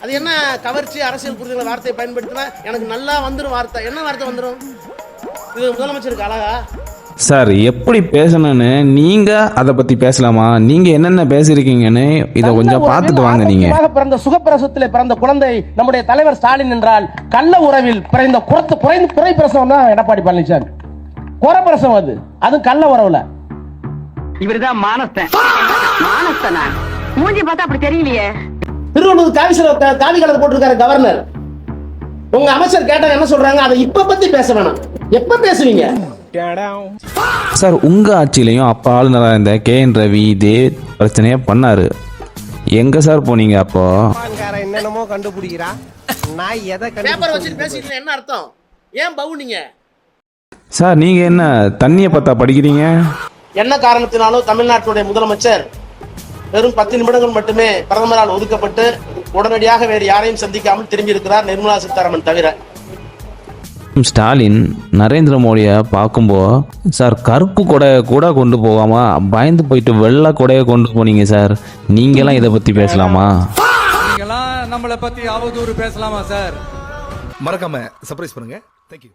அது என்ன கவர்ச்சி அரசியல் புரிதல் வார்த்தையை பயன்படுத்தினா எனக்கு நல்லா வந்துடும் வார்த்தை. என்ன வார்த்தை வந்துடும்? இது முதலமைச்சருக்கு அழகா? சார் எப்படி பேசணும்னு நீங்க அதை பத்தி பேசலாமா? நீங்க என்னென்ன பேசிருக்கீங்கன்னு இதை கொஞ்சம் பார்த்துட்டு வாங்க. நீங்க பிறந்த சுகப்பிரசவத்தில் பிறந்த குழந்தை நம்முடைய தலைவர் ஸ்டாலின் என்றால் கள்ள உறவில் பிறந்த குறை பிரசவம் தான் எடப்பாடி பழனிசாமி. குறப்பிரசவம் அது கள்ள உறவுல. இவருதான் மானஸ்தனா மூஞ்சி பார்த்தா அப்படி தெரியலையே. திருவள்ளூர் காவி கலர் போட்டிருக்காரு கவர்னர். உங்க அமைச்சர் கேட்டாங்க என்ன சொல்றாங்க? அதை இப்ப பத்தி பேச வேணாம். எப்ப பேசுவீங்க சார்? உங்க ஆட்சியிலையும் அப்ப ஆளுநராக இருந்த KN ரவி இதே பிரச்சனையே பண்ணாரு. எங்க சார் போனீங்க அப்போ? என்னென்னமோ கண்டுபிடிக்கிறா. நான் எதை பேப்பர் வச்சுட்டு பேசிட்டு என்ன அர்த்தம்? ஏன் பவுனீங்க சார்? நீங்க என்ன தண்ணியை பத்தா படிக்கிறீங்க? என்ன காரணத்தினாலும் தமிழ்நாட்டுடைய முதலமைச்சர் வெறும் 10 நிமிடங்கள் மட்டுமே பிரதமரால் ஒதுக்கப்பட்டு உடனடியாக வேறு யாரையும் சந்திக்காமல் திரும்பி இருக்கிறார், நிர்மலா சீதாராமன் தவிர. ஸ்டாலின் நரேந்திர மோடியை பார்க்கும்போது சார் கருப்பு கொடையை கூட கொண்டு போகாம பயந்து போயிட்டு வெள்ளை கொடையை கொண்டு போனீங்க சார். நீங்களாம் இதை பத்தி பேசலாமா? நீங்களாம் நம்மளை பத்தி அவதூறு பேசலாமா சார்? மறக்காம சர்ப்ரைஸ் பண்ணுங்க. தேங்க்யூ.